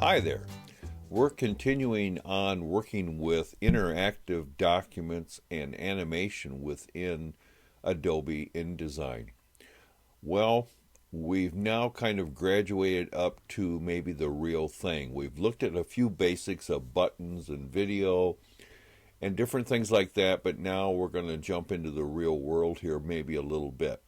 Hi there. We're continuing on working with interactive documents and animation within Adobe InDesign. Well, we've now kind of graduated up to maybe the real thing. We've looked at a few basics of buttons and video and different things like that, but now we're going to jump into the real world here maybe a little bit.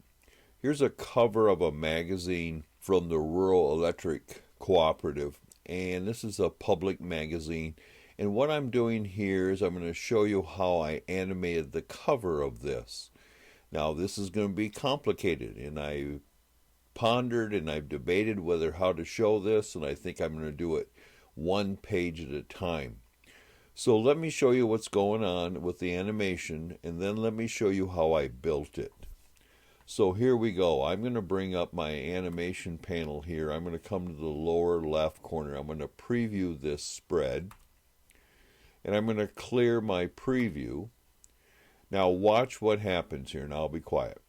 Here's a cover of a magazine from the Rural Electric Cooperative, and this is a public magazine. And what I'm doing here is I'm going to show you how I animated the cover of this. Now this is going to be complicated, and I pondered and I've debated whether how to show this, and I think I'm going to do it one page at a time. So let me show you what's going on with the animation, and then let me show you how I built it. So here we go. I'm going to bring up my animation panel here. I'm going to come to the lower left corner. I'm going to preview this spread. And I'm going to clear my preview. Now watch what happens here, and I'll be quiet.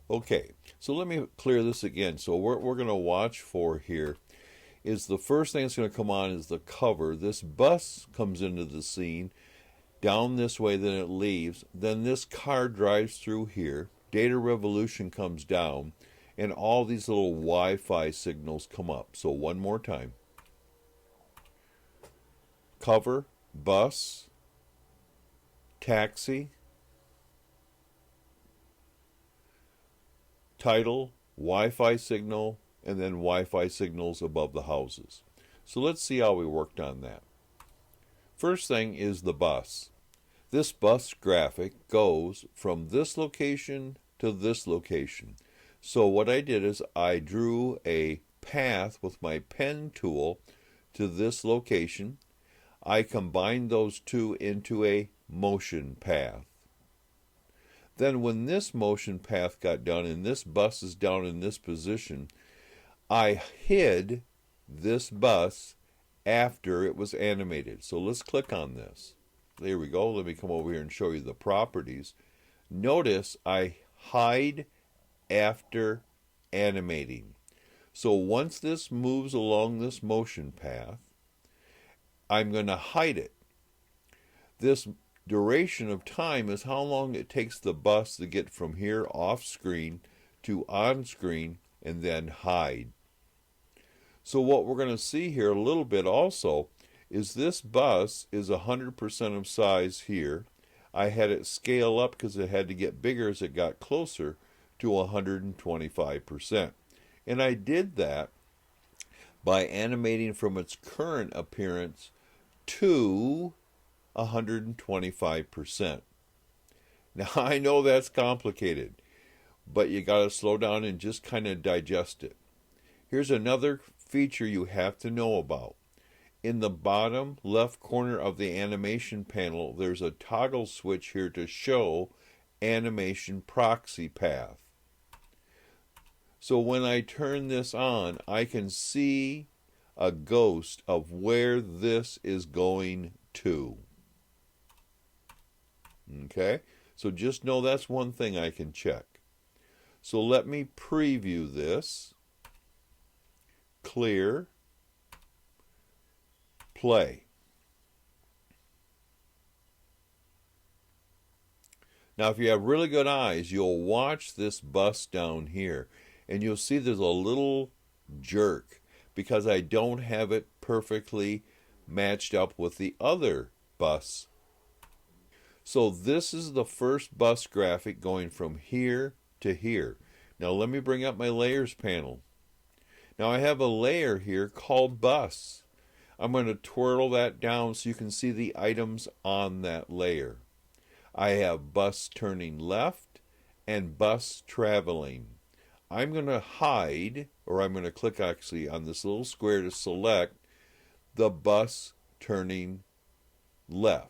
Okay, so let me clear this again. So what we're going to watch for here is the first thing that's going to come on is the cover. This bus comes into the scene down this way, then it leaves. Then this car drives through here. Data revolution comes down, and all these little Wi-Fi signals come up. So one more time. Cover, bus, taxi, title, Wi-Fi signal, and then Wi-Fi signals above the houses. So let's see how we worked on that. First thing is the bus. This bus graphic goes from this location to this location. So what I did is I drew a path with my pen tool to this location. I combined those two into a motion path. Then when this motion path got done and this bus is down in this position, I hid this bus after it was animated. So let's click on this. There we go. Let me come over here and show you the properties. Notice I hide after animating. So once this moves along this motion path, I'm going to hide it. This duration of time is how long it takes the bus to get from here off screen to on screen and then hide. So what we're going to see here a little bit also is this bus is 100% of size here. I had it scale up because it had to get bigger as it got closer to 125%. And I did that by animating from its current appearance to 125%. Now I know that's complicated, but you got to slow down and just kind of digest it. Here's another feature you have to know about. In the bottom left corner of the animation panel, there's a toggle switch here to show animation proxy path. So when I turn this on, I can see a ghost of where this is going to. Okay, so just know that's one thing I can check. So let me preview this. Clear. Play. Now if you have really good eyes, you'll watch this bus down here, and you'll see there's a little jerk because I don't have it perfectly matched up with the other bus. So this is the first bus graphic going from here to here. Now let me bring up my layers panel. Now I have a layer here called bus. I'm going to twirl that down so you can see the items on that layer. I have bus turning left and bus traveling. I'm going to hide, or I'm going to click actually on this little square to select the bus turning left.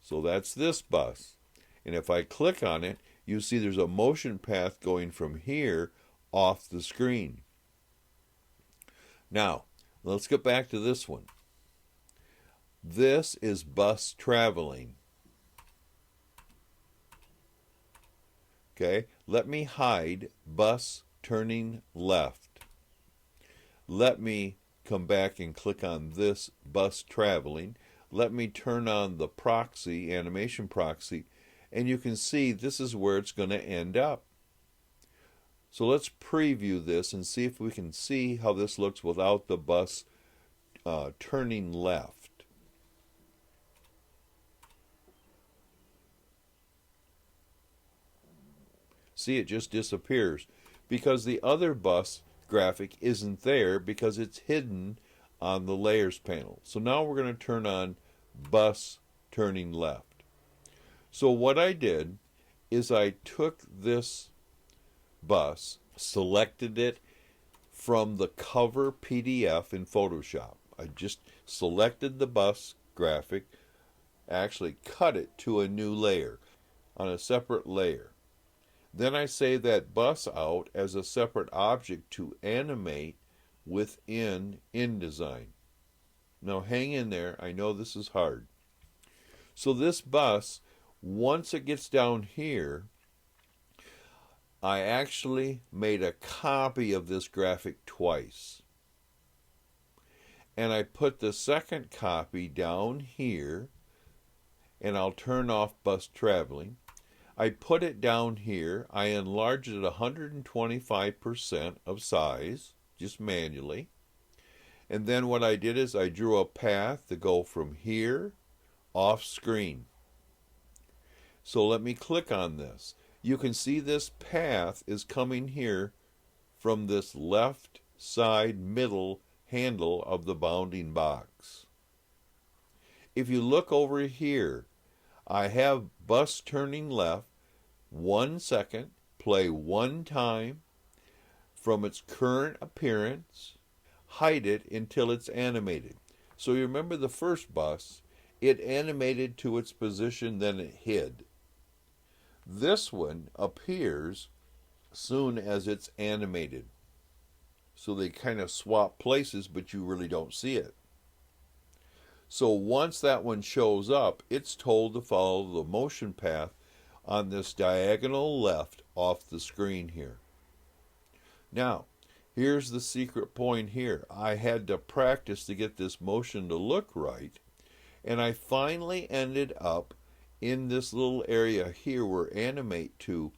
So that's this bus. And if I click on it, you see there's a motion path going from here off the screen. Now, let's get back to this one. This is bus traveling. Okay, let me hide bus turning left. Let me come back and click on this bus traveling. Let me turn on the proxy, animation proxy, and you can see this is where it's going to end up. So let's preview this and see if we can see how this looks without the bus turning left. See, it just disappears because the other bus graphic isn't there because it's hidden on the layers panel. So now we're going to turn on bus turning left. So what I did is I took this bus, selected it from the cover PDF in Photoshop. I just selected the bus graphic, actually cut it to a new layer on a separate layer. Then I save that bus out as a separate object to animate within InDesign. Now hang in there, I know this is hard. So this bus, once it gets down here, I actually made a copy of this graphic twice. And I put the second copy down here, and I'll turn off bus traveling. I put it down here. I enlarged it 125% of size, just manually. And then what I did is I drew a path to go from here off screen. So let me click on this. You can see this path is coming here from this left side middle handle of the bounding box. If you look over here, I have bus turning left 1 second, play 1 time from its current appearance, hide it until it's animated. So you remember the first bus, it animated to its position, then it hid. This one appears soon as it's animated. So they kind of swap places, but you really don't see it. So once that one shows up, it's told to follow the motion path on this diagonal left off the screen here. Now, here's the secret point here. I had to practice to get this motion to look right, and I finally ended up in this little area here where animate to.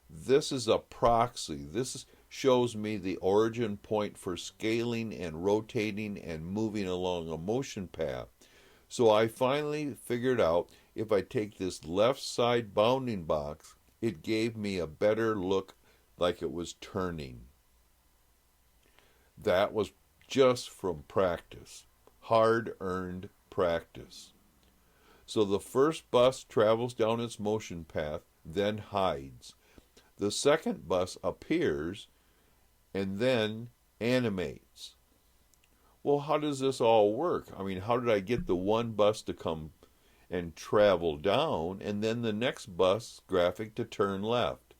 This is a proxy. This shows me the origin point for scaling and rotating and moving along a motion path. So I finally figured out if I take this left side bounding box, it gave me a better look like it was turning. That was just from practice, hard-earned practice. So the first bus travels down its motion path, then hides. The second bus appears and then animates. Well, how does this all work? I mean, how did I get the one bus to come and travel down and then the next bus graphic to turn left?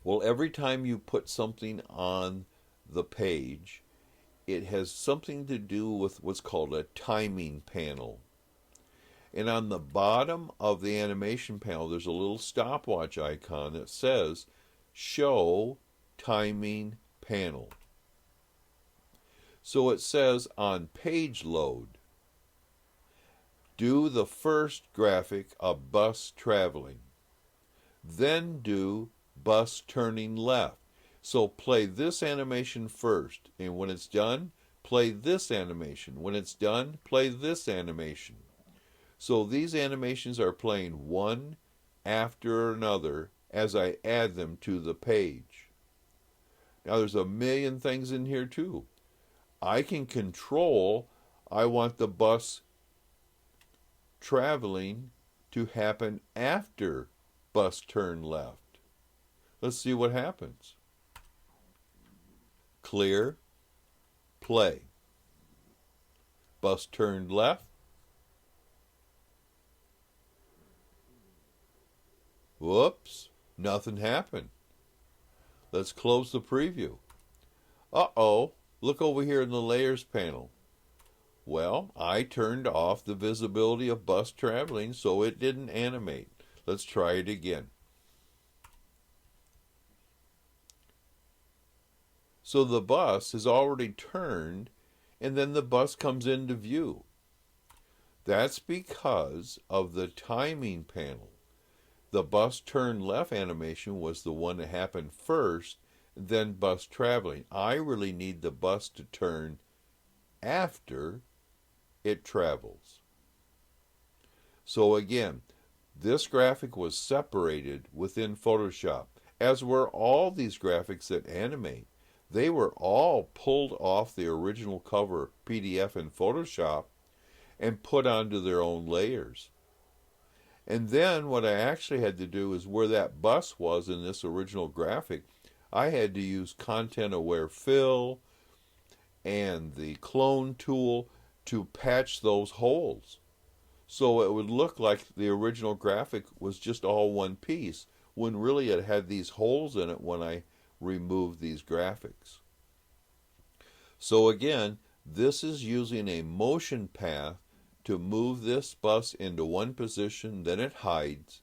Well, every time you put something on the page, it has something to do with what's called a timing panel. And on the bottom of the animation panel, there's a little stopwatch icon that says Show Timing Panel. So it says on page load, do the first graphic of bus traveling. Then do bus turning left. So play this animation first, and when it's done, play this animation. When it's done, play this animation. So these animations are playing one after another as I add them to the page. Now there's a million things in here too. I can control, I want the bus traveling to happen after bus turn left. Let's see what happens. Clear, play. Bus turned left. Whoops, nothing happened. Let's close the preview. Uh-oh, Look over here in the Layers panel. Well, I turned off the visibility of bus traveling so it didn't animate. Let's try it again. So the bus is already turned, and then the bus comes into view. That's because of the timing panel. The bus turn left animation was the one that happened first, then bus traveling. I really need the bus to turn after it travels. So again, this graphic was separated within Photoshop, as were all these graphics that animate. They were all pulled off the original cover PDF in Photoshop and put onto their own layers. And then what I actually had to do is where that bus was in this original graphic, I had to use content aware fill and the clone tool to patch those holes. So it would look like the original graphic was just all one piece, when really it had these holes in it when I removed these graphics. So again, this is using a motion path to move this bus into one position, then it hides,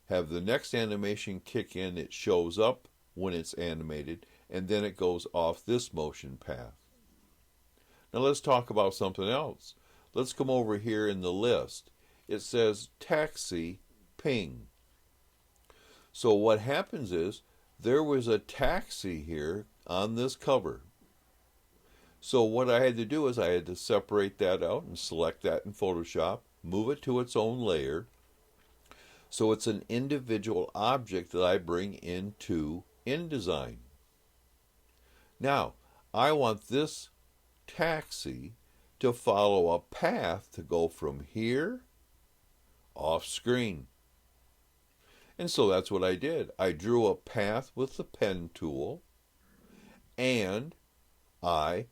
have the next animation kick in, it shows up when it's animated, and then it goes off this motion path. Now let's talk about something else. Let's come over here in the list. It says taxi ping. So what happens is there was a taxi here on this cover. So what I had to do is I had to separate that out and select that in Photoshop, move it to its own layer. So it's an individual object that I bring into InDesign. Now, I want this taxi to follow a path to go from here off screen. And so that's what I did. I drew a path with the pen tool, and I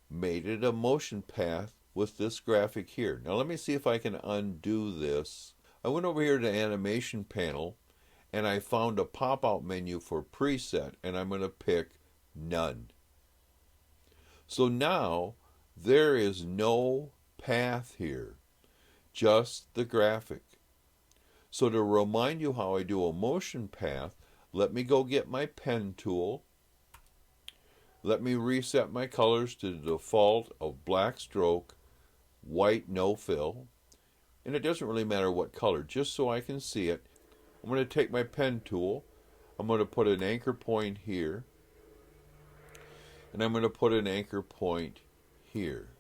made it a motion path with this graphic here. Now let me see if I can undo this. I went over here to Animation panel, and I found a pop-out menu for preset, and I'm going to pick None. So now there is no path here, just the graphic. So to remind you how I do a motion path, let me go get my pen tool. Let me reset my colors to the default of black stroke, white no fill. And it doesn't really matter what color, just so I can see it. I'm going to take my pen tool. I'm going to put an anchor point here. And I'm going to put an anchor point here.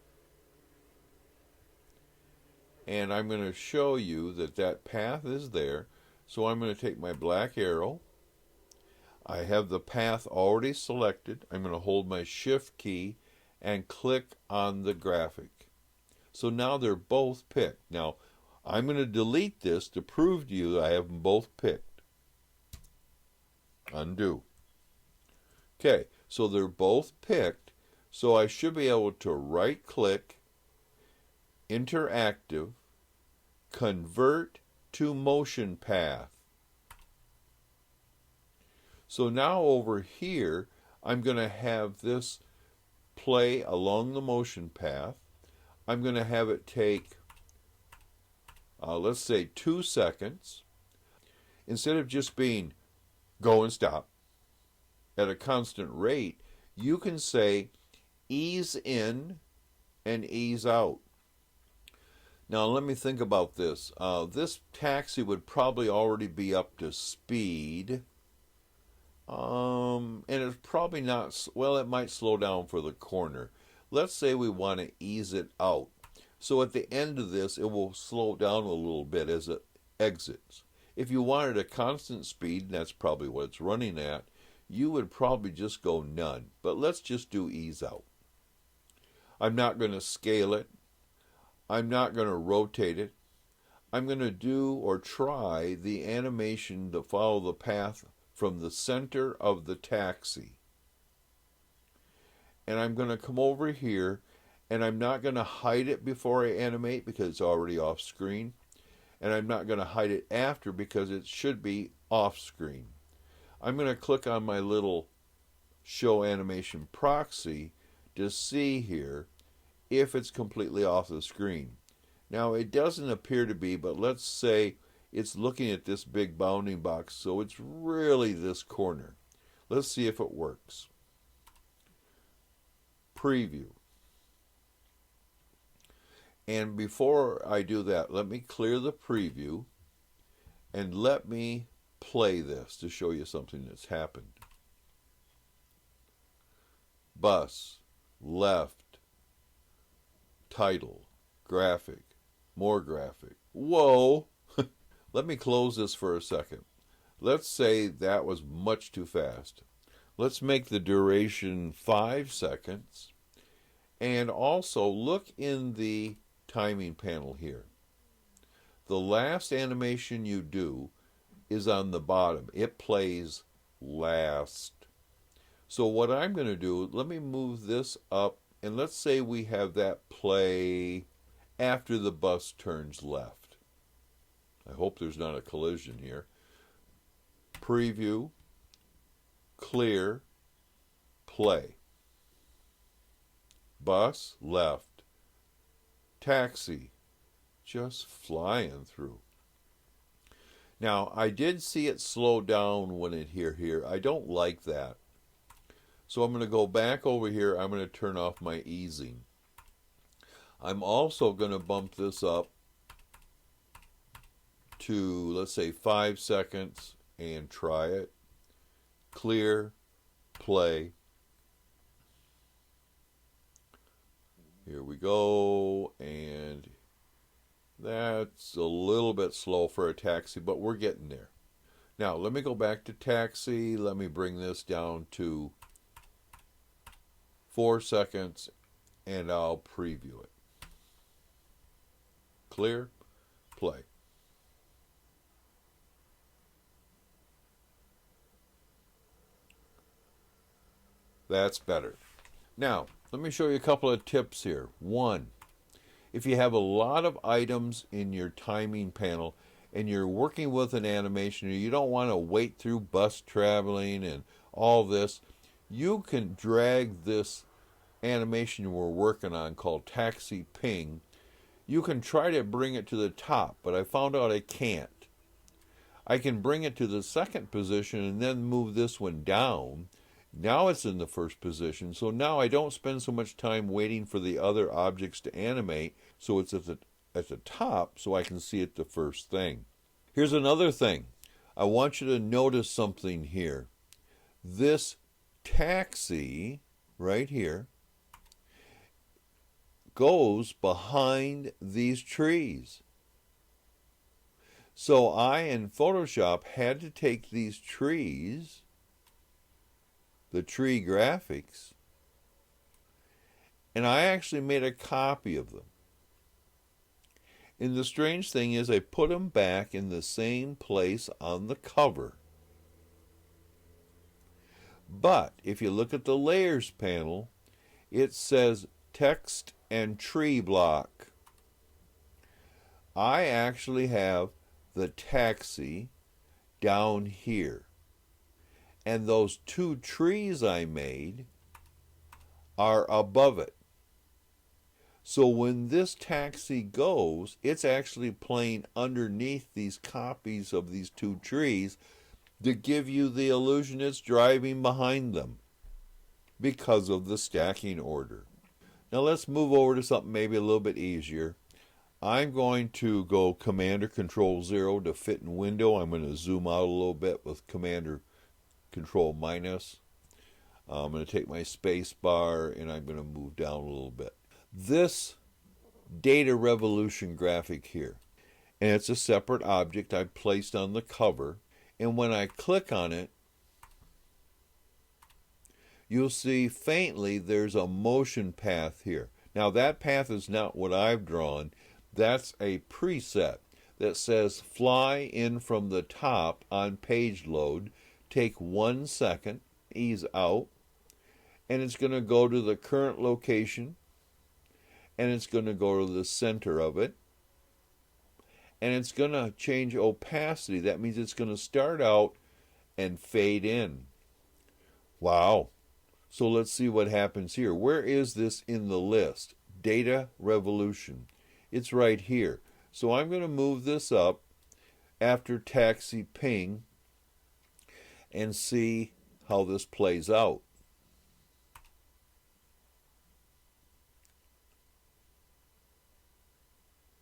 And I'm going to show you that that path is there. So I'm going to take my black arrow. I have the path already selected. I'm going to hold my Shift key and click on the graphic. So now they're both picked. Now, I'm going to delete this to prove to you that I have them both picked. Undo. Okay, so they're both picked. So I should be able to right-click, Interactive, Convert to Motion Path. So now over here, I'm going to have this play along the motion path. I'm going to have it take, let's say, 2 seconds. Instead of just being go and stop at a constant rate, you can say ease in and ease out. Now let me think about this. This taxi would probably already be up to speed. And it's probably not, well, it might slow down for the corner. Let's say we want to ease it out. So at the end of this, it will slow down a little bit as it exits. If you wanted a constant speed, and that's probably what it's running at, you would probably just go none. But let's just do ease out. I'm not going to scale it. I'm not going to rotate it. I'm going to do or try the animation to follow the path from the center of the taxi. And I'm going to come over here, and I'm not going to hide it before I animate because it's already off screen. And I'm not going to hide it after because it should be off screen. I'm going to click on my little Show Animation Proxy to see here if it's completely off the screen. Now it doesn't appear to be, but let's say it's looking at this big bounding box, so it's really this corner. Let's see if it works. Preview. And before I do that, let me clear the preview and let me play this to show you something that's happened. Bus, left, title, graphic, more graphic. Whoa! Let me close this for a second. Let's say that was much too fast. Let's make the duration 5 seconds. And also look in the timing panel here. The last animation you do is on the bottom. It plays last. So what I'm going to do, let me move this up, and let's say we have that play after the bus turns left. I hope there's not a collision here. Preview, clear, play. Bus, left. Taxi, just flying through. Now, I did see it slow down when it hit here. I don't like that. So I'm going to go back over here. I'm going to turn off my easing. I'm also going to bump this up to, let's say, 5 seconds and try it. Clear, play. Here we go, and that's a little bit slow for a taxi, but we're getting there. Now, let me go back to taxi. Let me bring this down to 4 seconds, and I'll preview it. Clear, play. That's better. Now, let me show you a couple of tips here. One, if you have a lot of items in your timing panel and you're working with an animation and you don't want to wait through bus traveling and all this, you can drag this animation we're working on called Taxi Ping. You can try to bring it to the top, but I found out I can't. I can bring it to the second position and then move this one down. Now it's in the first position, so now I don't spend so much time waiting for the other objects to animate, so it's at the top so I can see it the first thing. Here's another thing. I want you to notice something here. This taxi right here goes behind these trees. So I, in Photoshop, had to take these trees, the tree graphics, and I actually made a copy of them. And the strange thing is I put them back in the same place on the cover. But if you look at the layers panel, it says text and tree block. I actually have the taxi down here. And those two trees I made are above it. So when this taxi goes, it's actually playing underneath these copies of these two trees to give you the illusion it's driving behind them because of the stacking order. Now let's move over to something maybe a little bit easier. I'm going to go Command or Control 0 to fit in window. I'm going to zoom out a little bit with Command or Control minus. I'm going to take my space bar and I'm going to move down a little bit. This data revolution graphic here, and it's a separate object I placed on the cover, and when I click on it, you'll see faintly there's a motion path here. Now that path is not what I've drawn. That's a preset that says fly in from the top on page load, take 1 second, ease out, and it's going to go to the current location, and it's going to go to the center of it, and it's going to change opacity. That means it's going to start out and fade in. Wow, So let's see what happens here. Where is this in the list? Data revolution. It's right here. So I'm going to move this up after taxi ping and see how this plays out.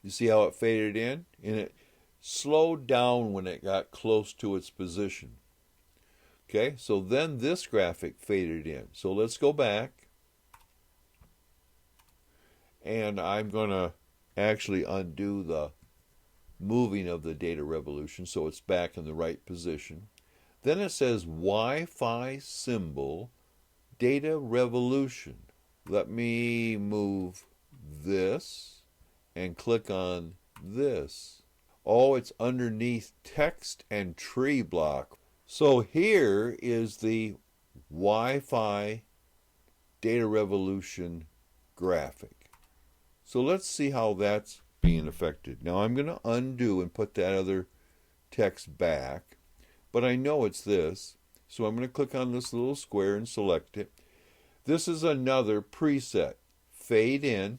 You see how it faded in? And it slowed down when it got close to its position. Okay, so then this graphic faded in. So let's go back. And I'm going to actually undo the moving of the data revolution so it's back in the right position. Then it says Wi-Fi symbol data revolution. Let me move this and click on this. Oh, it's underneath text and tree block. So here is the Wi-Fi data revolution graphic. So let's see how that's being affected. Now I'm going to undo and put that other text back, but I know it's this. So I'm going to click on this little square and select it. This is another preset. Fade in,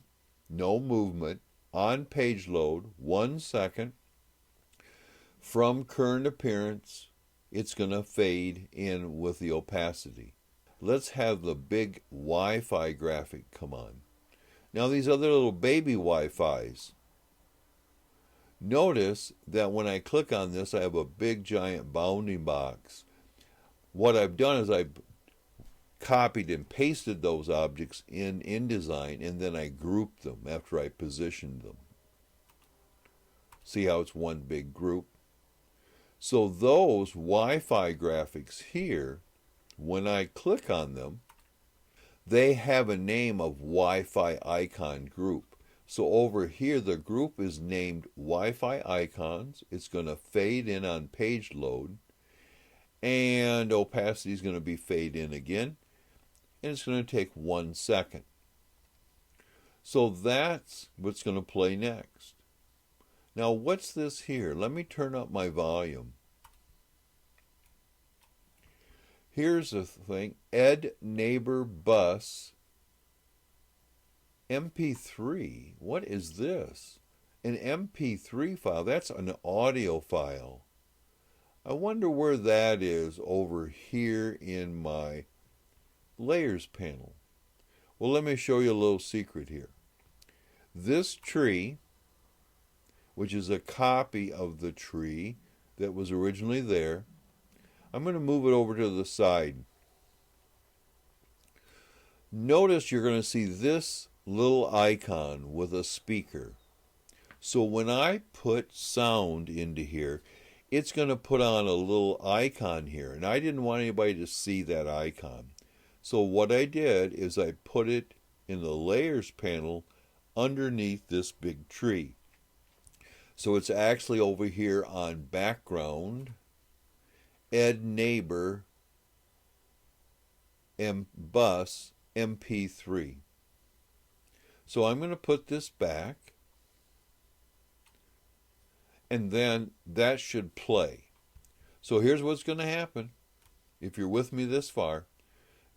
no movement, on page load, 1 second. From current appearance, it's going to fade in with the opacity. Let's have the big Wi-Fi graphic come on. Now these other little baby Wi-Fis, notice that when I click on this, I have a big giant bounding box. What I've done is I've copied and pasted those objects in InDesign, and then I grouped them after I positioned them. See how it's one big group? So those Wi-Fi graphics here, when I click on them, they have a name of Wi-Fi icon group. So over here, the group is named Wi-Fi icons. It's going to fade in on page load, and opacity is going to be fade in again, and it's going to take 1 second. So that's what's going to play next. Now what's this here? Let me turn up my volume. Here's the thing, Ed Neighbor Bus MP3. What is this? An MP3 file. That's an audio file. I wonder where that is over here in my layers panel. Well, let me show you a little secret here. This tree, which is a copy of the tree that was originally there, I'm going to move it over to the side. Notice you're going to see this little icon with a speaker. So when I put sound into here, it's going to put on a little icon here. And I didn't want anybody to see that icon. So what I did is I put it in the layers panel underneath this big tree. So it's actually over here on background, Ed Neighbor Bus MP3. So I'm going to put this back, and then that should play. So here's what's going to happen. If you're with me this far,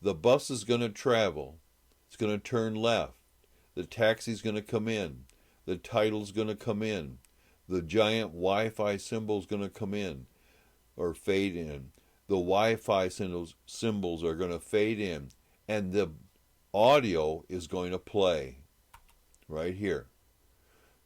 the bus is going to travel. It's going to turn left. The taxi's going to come in. The title's going to come in. The giant Wi-Fi symbol's going to come in or fade in. The Wi-Fi symbols are going to fade in, and the audio is going to play right here.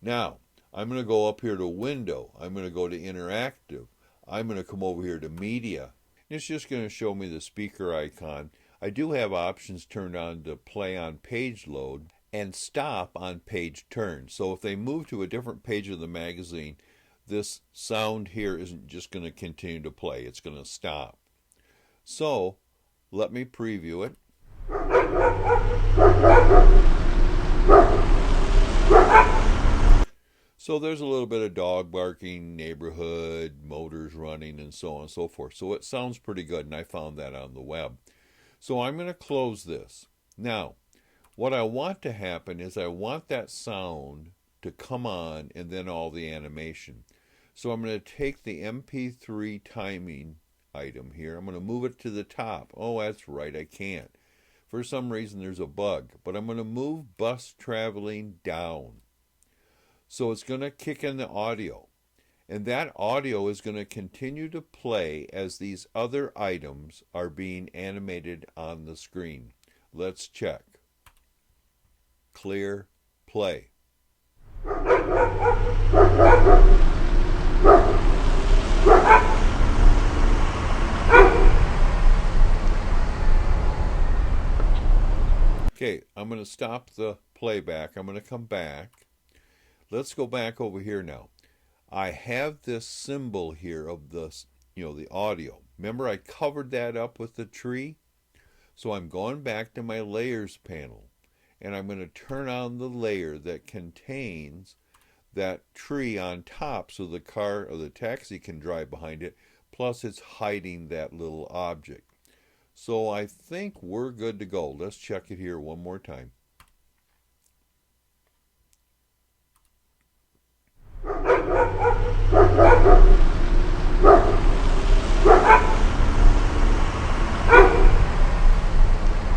Now, I'm going to go up here to Window. I'm going to go to Interactive. I'm going to come over here to Media. It's just going to show me the speaker icon. I do have options turned on to play on page load and stop on page turn. So if they move to a different page of the magazine, this sound here isn't just going to continue to play. It's going to stop. So let me preview it. So there's a little bit of dog barking, neighborhood, motors running, and so on and so forth. So it sounds pretty good, and I found that on the web. So I'm going to close this. Now, what I want to happen is I want that sound to come on and then all the animation. So I'm going to take the MP3 timing item here. I'm going to move it to the top. Oh, that's right, I can't. For some reason there's a bug, but I'm going to move bus traveling down. So it's going to kick in the audio. And that audio is going to continue to play as these other items are being animated on the screen. Let's check. Clear, play. Okay, I'm going to stop the playback. I'm going to come back. Let's go back over here now. I have this symbol here of the audio. Remember I covered that up with the tree? So I'm going back to my layers panel, and I'm going to turn on the layer that contains that tree on top so the car or the taxi can drive behind it, plus it's hiding that little object. So I think we're good to go. Let's check it here one more time.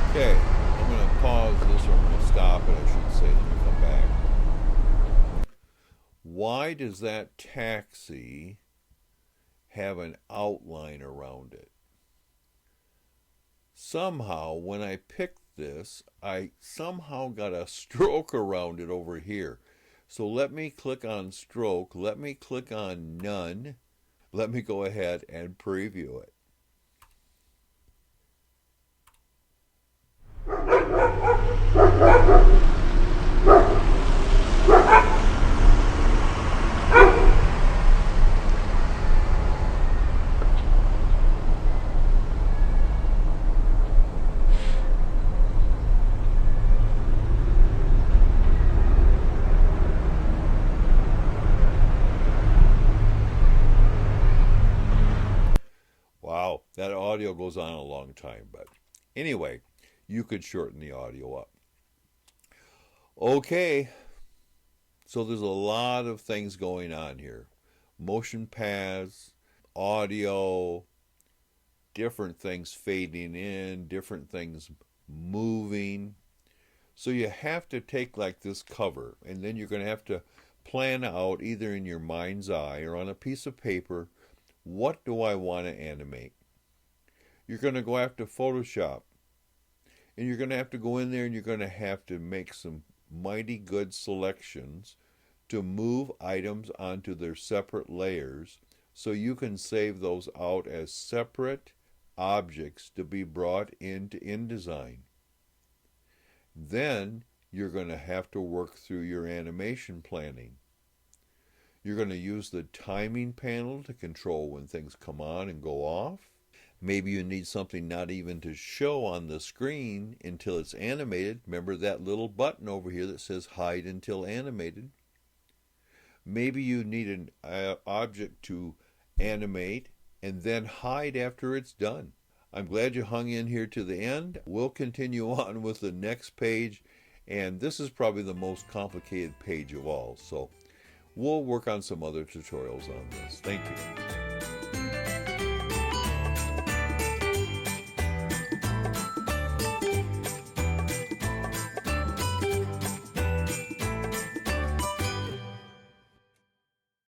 Okay, I'm going to pause this, or I'm going to stop it, I should say, then we come back. Why does that taxi have an outline around it? Somehow, when I picked this, I somehow got a stroke around it over here. So let me click on stroke, let me click on none, let me go ahead and preview it. Wow, that audio goes on a long time, but anyway, you could shorten the audio up. Okay, so there's a lot of things going on here. Motion paths, audio, different things fading in, different things moving. So you have to take like this cover, and then you're going to have to plan out either in your mind's eye or on a piece of paper, what do I want to animate? You're going to go after Photoshop, and you're going to have to go in there and you're going to have to make some mighty good selections to move items onto their separate layers so you can save those out as separate objects to be brought into InDesign. Then you're going to have to work through your animation planning. You're going to use the timing panel to control when things come on and go off. Maybe you need something not even to show on the screen until it's animated. Remember that little button over here that says hide until animated. Maybe you need an object to animate and then hide after it's done. I'm glad you hung in here to the end. We'll continue on with the next page, and this is probably the most complicated page of all. So we'll work on some other tutorials on this. Thank you.